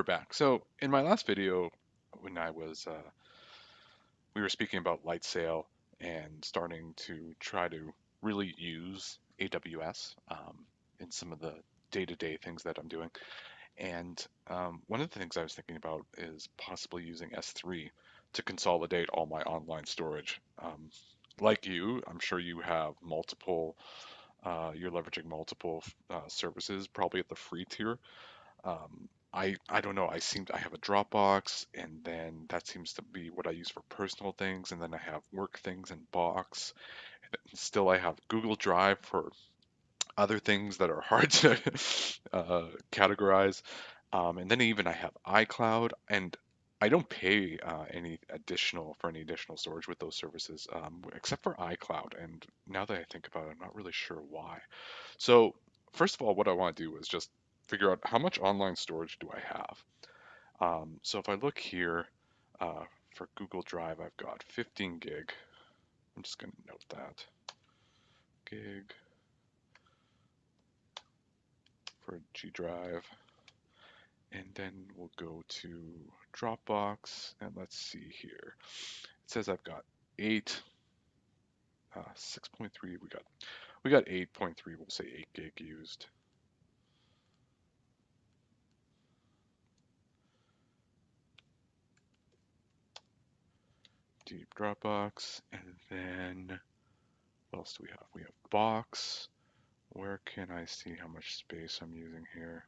we're back. So in my last video, when we were speaking about light sail and starting to try to really use AWS in some of the day-to-day things that I'm doing. And one of the things I was thinking about is possibly using S3 to consolidate all my online storage. Like you, I'm sure you have multiple, you're leveraging multiple services, probably at the free tier. I don't know. I have a Dropbox, and then that seems to be what I use for personal things, and then I have work things in Box. And still, I have Google Drive for other things that are hard to categorize. And then even I have iCloud, and I don't pay any additional storage with those services, except for iCloud. And now that I think about it, I'm not really sure why. So first of all, what I want to do is just figure out how much online storage do I have. So if I look here for Google Drive, I've got 15 gig. I'm just going to note that gig for G Drive. And then we'll go to Dropbox, and let's see here. It says I've got 6.3. We got 8.3. We'll say 8 gig used. Deep Dropbox, and then what else do we have? We have Box. Where can I see how much space I'm using here?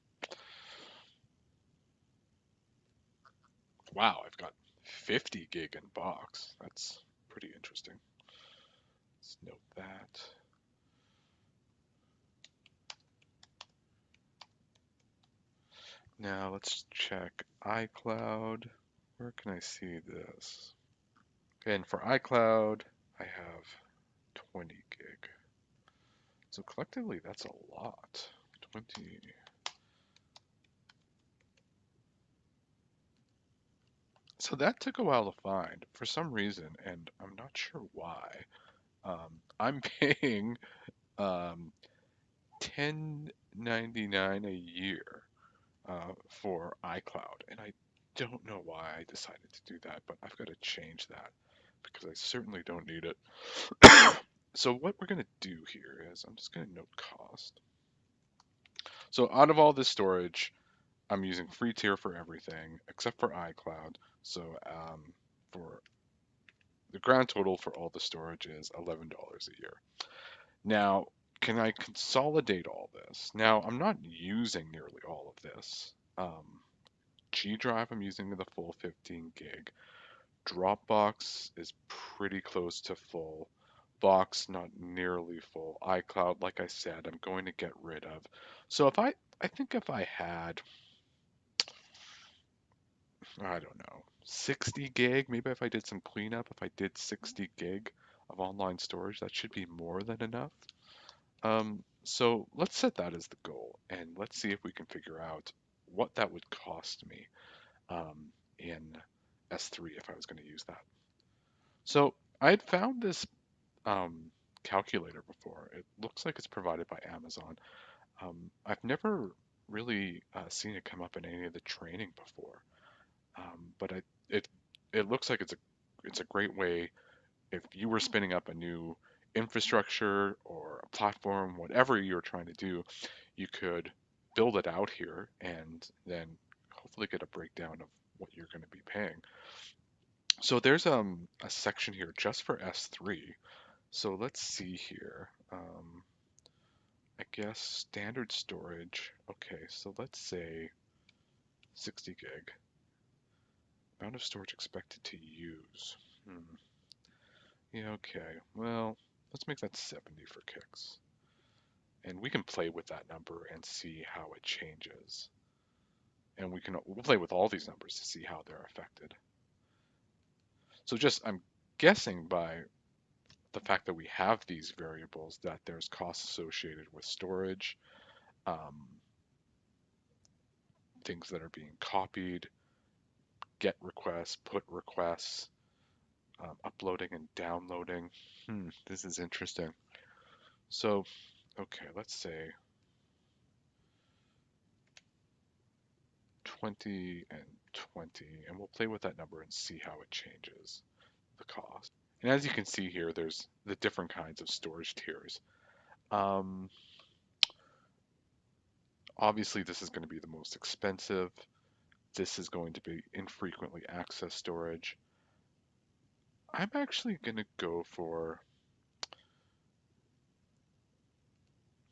Wow, I've got 50 gig in Box. That's pretty interesting. Let's note that. Now let's check iCloud. Where can I see this? And for iCloud, I have 20 gig. So collectively, that's a lot. 20. So that took a while to find for some reason, and I'm not sure why. I'm paying um, 10.99 a year for iCloud, and I don't know why I decided to do that, but I've got to change that because I certainly don't need it. So what we're going to do here is I'm just going to note cost. So out of all this storage, I'm using free tier for everything except for iCloud. So for the grand total for all the storage is $11 a year. Now, can I consolidate all this? Now, I'm not using nearly all of this. G Drive, I'm using the full 15 gig. Dropbox is pretty close to full. Box, not nearly full. iCloud, like I said, I'm going to get rid of. So I think if I had, I don't know, 60 gig, maybe if I did some cleanup, if I did 60 gig of online storage, that should be more than enough. So let's set that as the goal, and let's see if we can figure out what that would cost me in S3 if I was going to use that. So I had found this calculator before. It looks like it's provided by Amazon. I've never really seen it come up in any of the training before, but it it looks like it's a great way if you were spinning up a new infrastructure or a platform, whatever you're trying to do, you could build it out here and then hopefully get a breakdown of what you're going to be paying. So there's a section here just for S3. So let's see here. I guess standard storage. Okay, so let's say 60 gig. Amount of storage expected to use. Yeah, okay. Well, let's make that 70 for kicks. And we can play with that number and see how it changes. And we'll play with all these numbers to see how they're affected. So just I'm guessing by the fact that we have these variables that there's costs associated with storage, um, things that are being copied, get requests, put requests, uploading and downloading. This is interesting. So, okay, let's say 20 and 20, and we'll play with that number and see how it changes the cost. And as you can see here, there's the different kinds of storage tiers. Um, Obviously, this is going to be the most expensive. This is going to be infrequently accessed storage. I'm actually going to go for,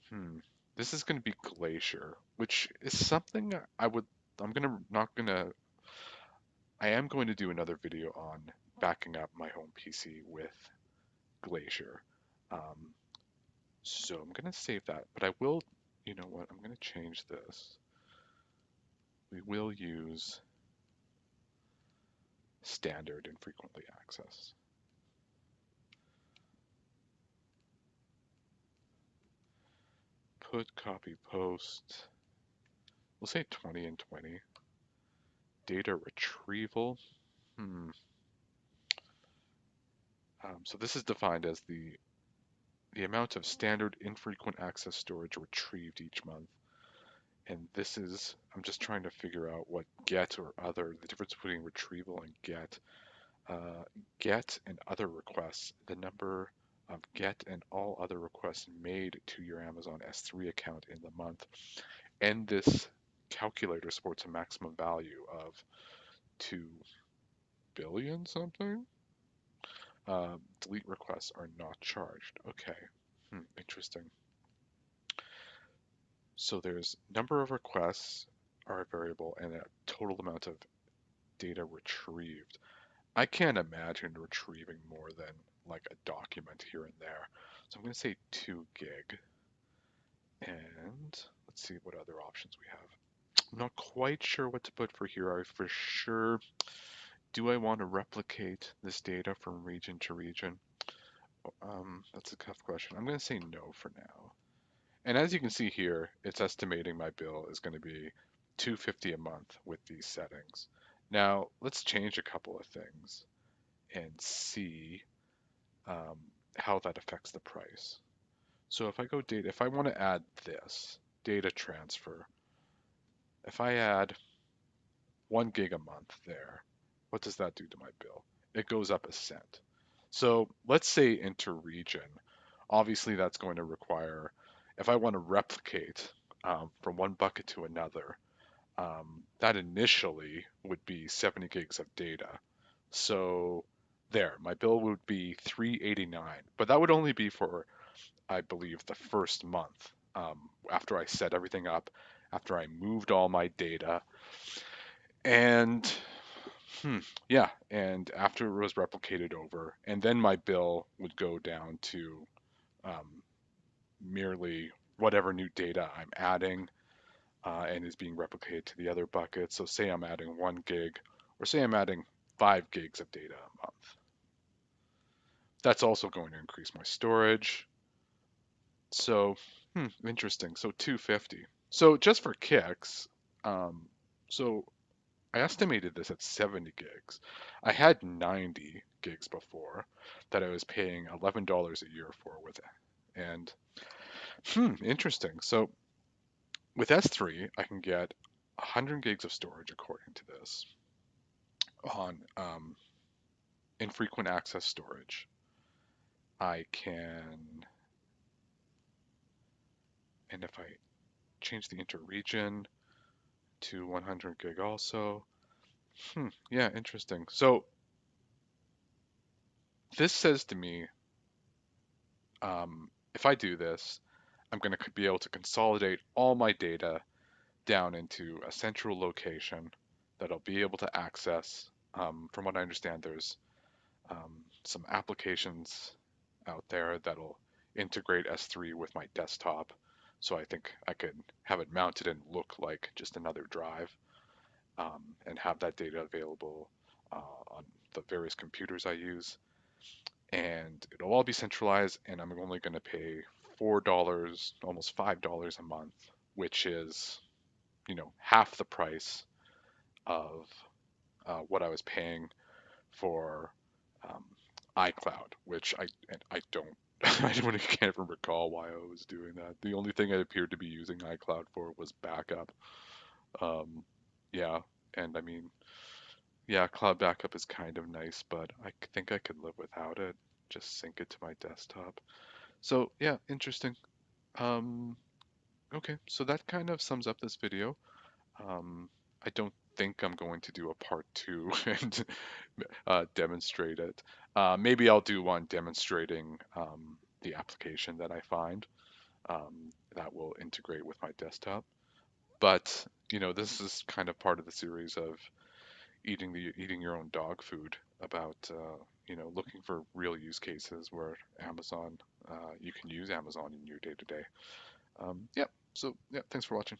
hmm, this is going to be Glacier, which is something I'm going to, not going to, I am going to do another video on backing up my home PC with Glacier. Um, so I'm going to save that, but I will, you know what, I'm going to change this. We will use standard infrequently accessed. Put, copy, post. We'll say 20 and 20. Data retrieval. Hmm. So this is defined as the amount of standard infrequent access storage retrieved each month. And this is, I'm just trying to figure out what get or other, the difference between retrieval and get. Get and other requests, the number of get and all other requests made to your Amazon S3 account in the month. And this calculator supports a maximum value of 2 billion something. Delete requests are not charged. Okay, interesting. So there's number of requests are a variable and a total amount of data retrieved. I can't imagine retrieving more than like a document here and there. So I'm going to say 2 gig. And let's see what other options we have. I'm not quite sure what to put for here. I for sure, do I want to replicate this data from region to region? That's a tough question. I'm going to say no for now. And as you can see here, it's estimating my bill is going to be $250 a month with these settings. Now, let's change a couple of things and see um, how that affects the price. So if I go data, if I want to add this, data transfer, if I add 1 gig a month there, what does that do to my bill? It goes up a cent. So let's say inter-region. Obviously, that's going to require, if I want to replicate from one bucket to another, that initially would be 70 gigs of data. So there, my bill would be $389, but that would only be for, I believe, the first month after I set everything up, after I moved all my data, and yeah, and after it was replicated over, and then my bill would go down to um, merely whatever new data I'm adding and is being replicated to the other buckets. So say I'm adding 1 gig, or say I'm adding 5 gigs of data a month. That's also going to increase my storage. So, interesting. So 250. So just for kicks, um, so I estimated this at 70 gigs. I had 90 gigs before that I was paying $11 a year for with it. And interesting. So with S3, I can get 100 gigs of storage according to this on infrequent access storage. I can, and if I change the inter-region to 100 gig also, yeah, interesting. So this says to me, if I do this, I'm going to be able to consolidate all my data down into a central location that I'll be able to access. From what I understand, there's some applications out there that'll integrate S3 with my desktop. So I think I could have it mounted and look like just another drive and have that data available on the various computers I use. And it'll all be centralized, and I'm only going to pay $4, almost $5 a month, which is, half the price of what I was paying for um, iCloud, which I don't I don't can't even recall why I was doing that. The only thing I appeared to be using iCloud for was backup. Um, Yeah, and I mean, yeah, cloud backup is kind of nice, but think I could live without it. Just sync it to my desktop. So yeah, interesting. Um, okay, so that kind of sums up this video. I don't think I'm going to do a part two and demonstrate it. Maybe I'll do one demonstrating the application that I find that will integrate with my desktop. But this is kind of part of the series of eating your own dog food about looking for real use cases where Amazon you can use Amazon in your day to day. Yeah. So yeah, thanks for watching.